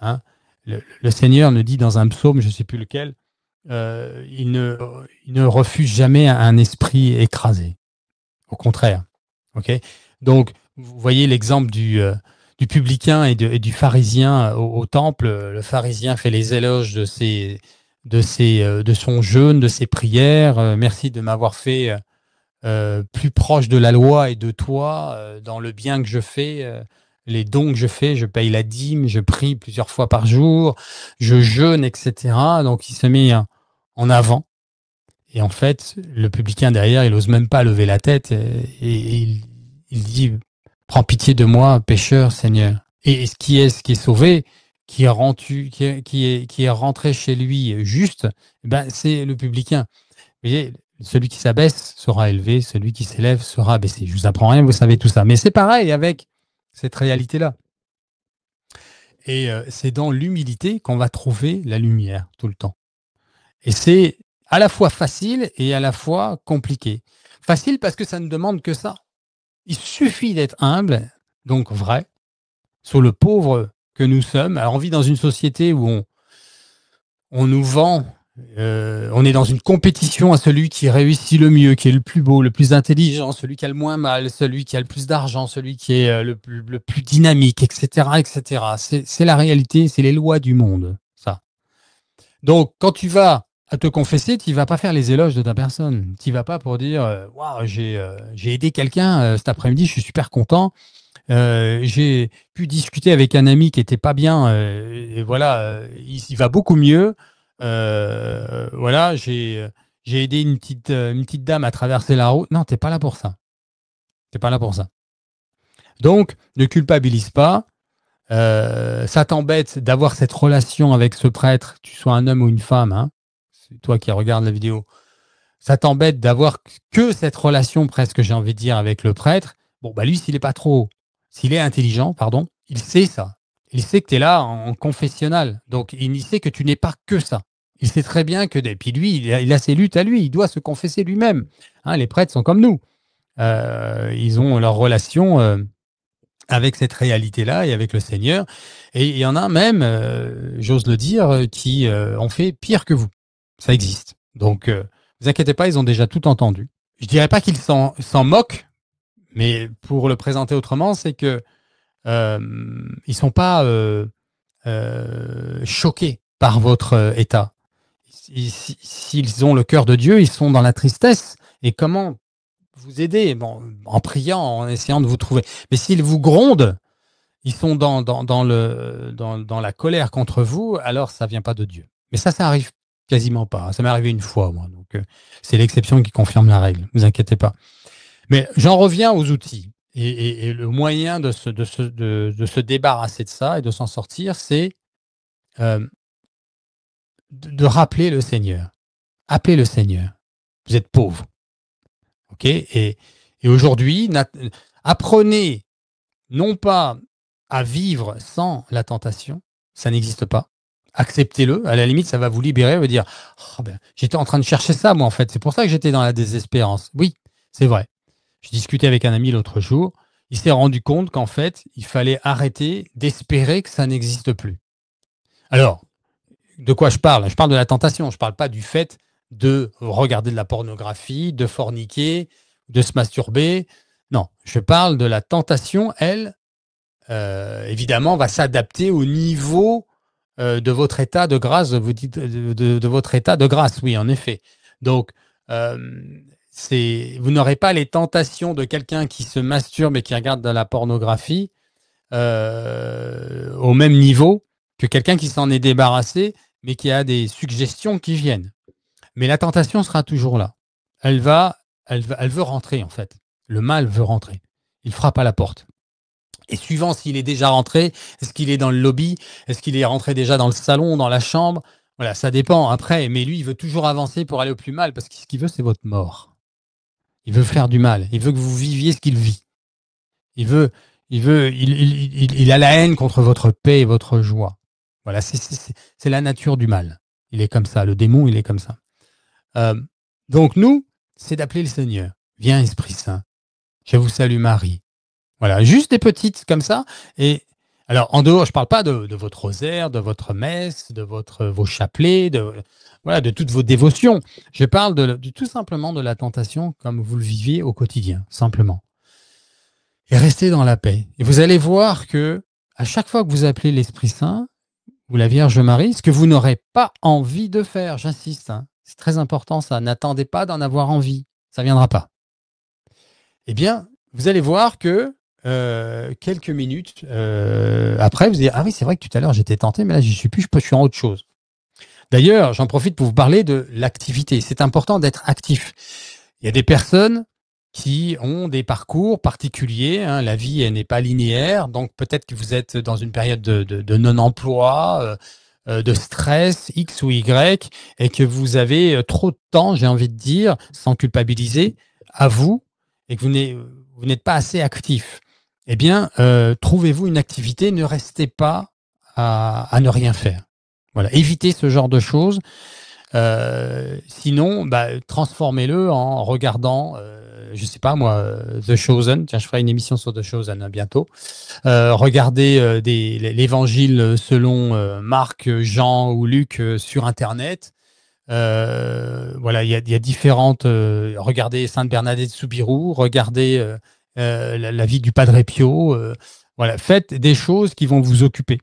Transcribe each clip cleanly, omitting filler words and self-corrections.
Hein. Le Seigneur nous dit dans un psaume, je ne sais plus lequel, il ne refuse jamais un esprit écrasé. Au contraire. Okay. Donc, vous voyez l'exemple du publicain et du pharisien au temple. Le pharisien fait les éloges de son jeûne, de ses prières. Merci de m'avoir fait plus proche de la loi et de toi, dans le bien que je fais, les dons que je fais, je paye la dîme, je prie plusieurs fois par jour, je jeûne, etc. Donc il se met en avant. Et en fait, le publicain derrière, il n'ose même pas lever la tête et il dit « Prends pitié de moi, pécheur, Seigneur ». Et ce qui est sauvé, qui est rentré chez lui juste, ben, c'est le publicain. Vous voyez, celui qui s'abaisse sera élevé, celui qui s'élève sera abaissé. Je vous apprends rien, vous savez tout ça. Mais c'est pareil avec cette réalité-là. Et c'est dans l'humilité qu'on va trouver la lumière tout le temps. Et c'est à la fois facile et à la fois compliqué. Facile parce que ça ne demande que ça. Il suffit d'être humble, donc vrai, sur le pauvre que nous sommes. Alors on vit dans une société où on nous vend, on est dans une compétition à celui qui réussit le mieux, qui est le plus beau, le plus intelligent, celui qui a le moins mal, celui qui a le plus d'argent, celui qui est le plus dynamique, etc., etc. C'est la réalité, c'est les lois du monde, ça. Donc quand tu vas à te confesser, tu ne vas pas faire les éloges de ta personne. Tu ne vas pas pour dire waouh, j'ai aidé quelqu'un cet après-midi, je suis super content. J'ai pu discuter avec un ami qui était pas bien, et voilà, il va beaucoup mieux. Voilà, j'ai aidé une petite dame à traverser la route. Non, t'es pas là pour ça. T'es pas là pour ça. Donc, ne culpabilise pas. Ça t'embête d'avoir cette relation avec ce prêtre, que tu sois un homme ou une femme, hein. C'est toi qui regardes la vidéo. Ça t'embête d'avoir que cette relation, presque, j'ai envie de dire, avec le prêtre. Bon, bah lui, s'il est intelligent, pardon, il sait ça. Il sait que tu es là en confessionnal. Donc, il sait que tu n'es pas que ça. Il sait très bien que... Puis lui, il a ses luttes à lui. Il doit se confesser lui-même. Hein, les prêtres sont comme nous. Ils ont leur relation avec cette réalité-là et avec le Seigneur. Et il y en a même, j'ose le dire, qui ont fait pire que vous. Ça existe. Donc, vous inquiétez pas, ils ont déjà tout entendu. Je dirais pas qu'ils s'en moquent, mais pour le présenter autrement, c'est que ils sont pas choqués par votre état. S'ils ont le cœur de Dieu, ils sont dans la tristesse. Et comment vous aider? Bon, en priant, en essayant de vous trouver. Mais s'ils vous grondent, ils sont dans la colère contre vous, alors ça vient pas de Dieu. Mais ça arrive quasiment pas. Ça m'est arrivé une fois, moi. Donc, c'est l'exception qui confirme la règle. Ne vous inquiétez pas. Mais j'en reviens aux outils. Et le moyen de se débarrasser de ça et de s'en sortir, c'est de rappeler le Seigneur. Appelez le Seigneur. Vous êtes pauvre. OK? Et aujourd'hui, apprenez non pas à vivre sans la tentation, ça n'existe pas. Acceptez-le. À la limite, ça va vous libérer, vous dire oh ben, j'étais en train de chercher ça, moi, en fait. C'est pour ça que j'étais dans la désespérance. Oui, c'est vrai. Je discutais avec un ami l'autre jour. Il s'est rendu compte qu'en fait, il fallait arrêter d'espérer que ça n'existe plus. Alors, de quoi je parle? Je parle de la tentation. Je ne parle pas du fait de regarder de la pornographie, de forniquer, de se masturber. Non, je parle de la tentation, elle, évidemment, va s'adapter au niveau de votre état de grâce. Vous dites de votre état de grâce, oui, en effet. Donc, vous n'aurez pas les tentations de quelqu'un qui se masturbe et qui regarde de la pornographie au même niveau que quelqu'un qui s'en est débarrassé, mais qui a des suggestions qui viennent. Mais la tentation sera toujours là. Elle veut rentrer, en fait. Le mal veut rentrer. Il frappe à la porte. Et suivant s'il est déjà rentré, est-ce qu'il est dans le lobby, est-ce qu'il est rentré déjà dans le salon, dans la chambre, voilà, ça dépend après. Mais lui, il veut toujours avancer pour aller au plus mal, parce que ce qu'il veut, c'est votre mort. Il veut faire du mal. Il veut que vous viviez ce qu'il vit. Il a la haine contre votre paix et votre joie. Voilà, c'est la nature du mal. Il est comme ça. Le démon, il est comme ça. Donc nous, c'est d'appeler le Seigneur. Viens, Esprit Saint. Je vous salue, Marie. Voilà, juste des petites comme ça. Et Alors, en dehors, je ne parle pas de votre rosaire, de votre messe, de vos chapelets, voilà, de toutes vos dévotions. Je parle tout simplement de la tentation comme vous le viviez au quotidien, simplement. Et restez dans la paix. Et vous allez voir que à chaque fois que vous appelez l'Esprit Saint ou la Vierge Marie, ce que vous n'aurez pas envie de faire, j'insiste, hein, c'est très important ça, n'attendez pas d'en avoir envie, ça ne viendra pas. Eh bien, vous allez voir que quelques minutes après, vous allez dire, ah oui, c'est vrai que tout à l'heure j'étais tenté, mais là j'y suis plus, je suis en autre chose. D'ailleurs, j'en profite pour vous parler de l'activité. C'est important d'être actif. Il y a des personnes qui ont des parcours particuliers. Hein. La vie, elle n'est pas linéaire. Donc, peut-être que vous êtes dans une période de non-emploi, de stress, X ou Y, et que vous avez trop de temps, j'ai envie de dire, sans culpabiliser, à vous, et que vous n'êtes pas assez actif. Eh bien, trouvez-vous une activité, ne restez pas à ne rien faire. Voilà, évitez ce genre de choses. Sinon, transformez-le en regardant, je sais pas moi, The Chosen. Tiens, je ferai une émission sur The Chosen bientôt. Regardez l'évangile selon Marc, Jean ou Luc sur Internet. Voilà, il y a différentes. Regardez Sainte Bernadette Soubirous, regardez la vie du Padre Pio. Voilà, faites des choses qui vont vous occuper.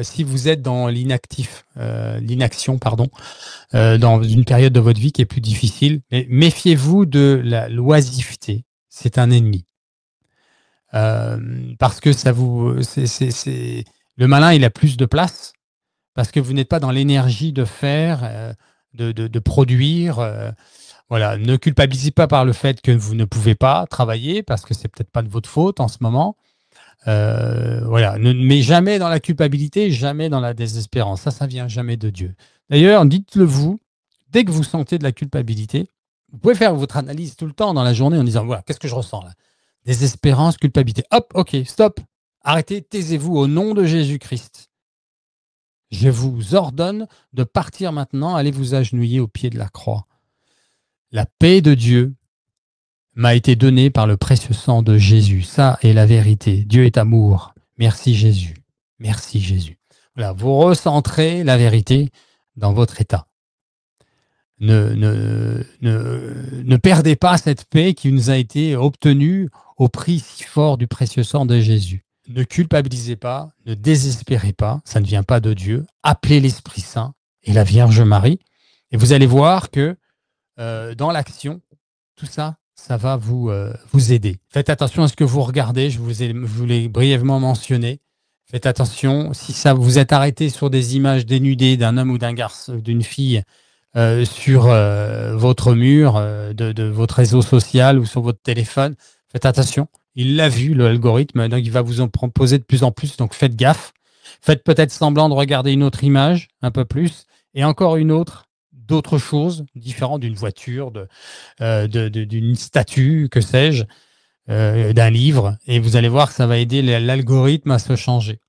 Si vous êtes dans l'inaction, pardon, dans une période de votre vie qui est plus difficile, mais méfiez-vous de la l'oisiveté. C'est un ennemi. Parce que le malin, il a plus de place parce que vous n'êtes pas dans l'énergie de faire, de produire. Voilà, ne culpabilisez pas par le fait que vous ne pouvez pas travailler parce que c'est peut-être pas de votre faute en ce moment. Voilà, mais jamais dans la culpabilité, jamais dans la désespérance. Ça vient jamais de Dieu. D'ailleurs, dites-le vous, dès que vous sentez de la culpabilité, vous pouvez faire votre analyse tout le temps dans la journée en disant, voilà, qu'est-ce que je ressens là? Désespérance, culpabilité. Hop, ok, stop. Arrêtez, taisez-vous au nom de Jésus-Christ. Je vous ordonne de partir maintenant, allez vous agenouiller au pied de la croix. La paix de Dieu m'a été donnée par le précieux sang de Jésus. Ça est la vérité. Dieu est amour. Merci Jésus. Merci Jésus. Voilà, vous recentrez la vérité dans votre état. Ne perdez pas cette paix qui nous a été obtenue au prix si fort du précieux sang de Jésus. Ne culpabilisez pas, ne désespérez pas, ça ne vient pas de Dieu. Appelez l'Esprit Saint et la Vierge Marie. Et vous allez voir que dans l'action, tout ça, ça va vous aider. Faites attention à ce que vous regardez, je vous l'ai brièvement mentionné. Faites attention, si ça vous êtes arrêté sur des images dénudées d'un homme ou d'un garçon, d'une fille, sur votre mur de votre réseau social ou sur votre téléphone, faites attention. Il l'a vu, l'algorithme, donc il va vous en proposer de plus en plus, donc faites gaffe. Faites peut-être semblant de regarder une autre image, un peu plus, et encore une autre, d'autres choses différentes d'une voiture, d'une statue, que sais-je, d'un livre, et vous allez voir que ça va aider l'algorithme à se changer,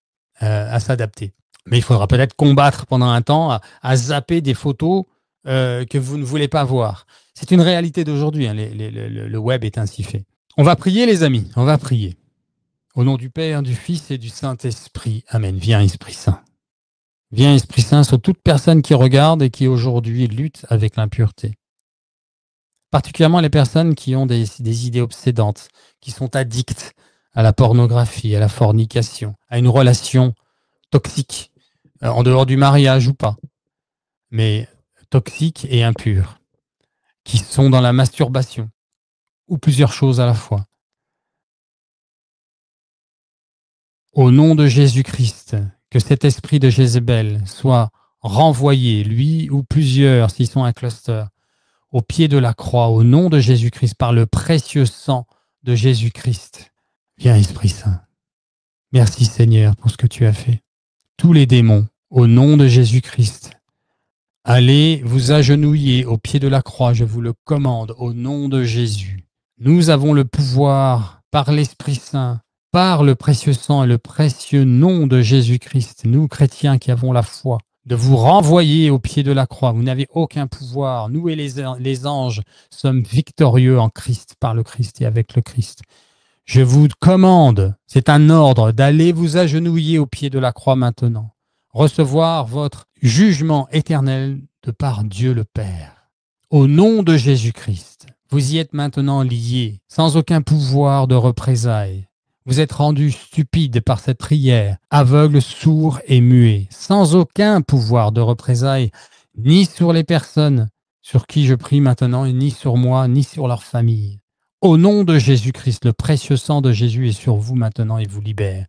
à s'adapter. Mais il faudra peut-être combattre pendant un temps à zapper des photos que vous ne voulez pas voir. C'est une réalité d'aujourd'hui, hein, le web est ainsi fait. On va prier, les amis, on va prier. Au nom du Père, du Fils et du Saint-Esprit. Amen. Viens, Esprit Saint. Viens, Esprit Saint, sur toute personne qui regarde et qui aujourd'hui lutte avec l'impureté. Particulièrement les personnes qui ont des idées obsédantes, qui sont addictes à la pornographie, à la fornication, à une relation toxique, en dehors du mariage ou pas, mais toxique et impure, qui sont dans la masturbation, ou plusieurs choses à la fois. Au nom de Jésus-Christ, que cet esprit de Jézabel soit renvoyé, lui ou plusieurs, s'ils sont un cluster, au pied de la croix, au nom de Jésus-Christ, par le précieux sang de Jésus-Christ. Viens, Esprit Saint. Merci, Seigneur, pour ce que tu as fait. Tous les démons, au nom de Jésus-Christ, allez vous agenouiller au pied de la croix, je vous le commande, au nom de Jésus. Nous avons le pouvoir, par l'Esprit Saint, par le précieux sang et le précieux nom de Jésus-Christ, nous chrétiens qui avons la foi, de vous renvoyer au pied de la croix. Vous n'avez aucun pouvoir. Nous et les anges sommes victorieux en Christ, par le Christ et avec le Christ. Je vous commande, c'est un ordre, d'aller vous agenouiller au pied de la croix maintenant, recevoir votre jugement éternel de par Dieu le Père. Au nom de Jésus-Christ, vous y êtes maintenant liés, sans aucun pouvoir de représailles. Vous êtes rendus stupides par cette prière, aveugles, sourds et muets, sans aucun pouvoir de représailles, ni sur les personnes sur qui je prie maintenant, et ni sur moi, ni sur leur famille. Au nom de Jésus-Christ, le précieux sang de Jésus est sur vous maintenant et vous libère.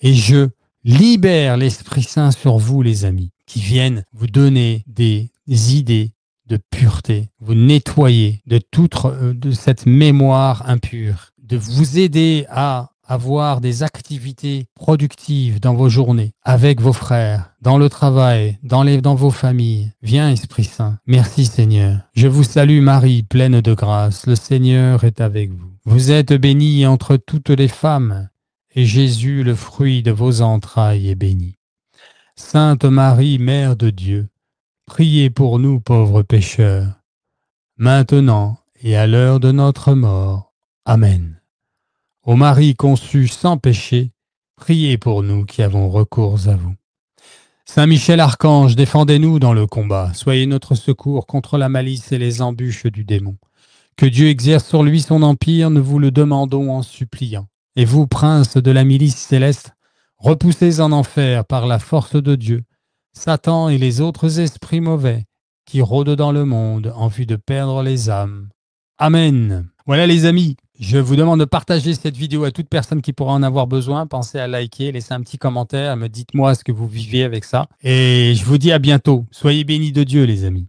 Et je libère l'Esprit Saint sur vous, les amis, qui viennent vous donner des idées de pureté, vous nettoyer de cette mémoire impure, de vous aider à avoir des activités productives dans vos journées, avec vos frères, dans le travail, dans vos familles. Viens, Esprit Saint. Merci, Seigneur. Je vous salue, Marie, pleine de grâce. Le Seigneur est avec vous. Vous êtes bénie entre toutes les femmes, et Jésus, le fruit de vos entrailles, est béni. Sainte Marie, Mère de Dieu, priez pour nous pauvres pécheurs, maintenant et à l'heure de notre mort. Amen. Ô Marie conçue sans péché, priez pour nous qui avons recours à vous. Saint Michel Archange, défendez-nous dans le combat. Soyez notre secours contre la malice et les embûches du démon. Que Dieu exerce sur lui son empire, nous vous le demandons en suppliant. Et vous, princes de la milice céleste, repoussez en enfer par la force de Dieu Satan et les autres esprits mauvais qui rôdent dans le monde en vue de perdre les âmes. Amen. Voilà les amis, je vous demande de partager cette vidéo à toute personne qui pourra en avoir besoin. Pensez à liker, laissez un petit commentaire, dites-moi ce que vous vivez avec ça. Et je vous dis à bientôt. Soyez bénis de Dieu les amis.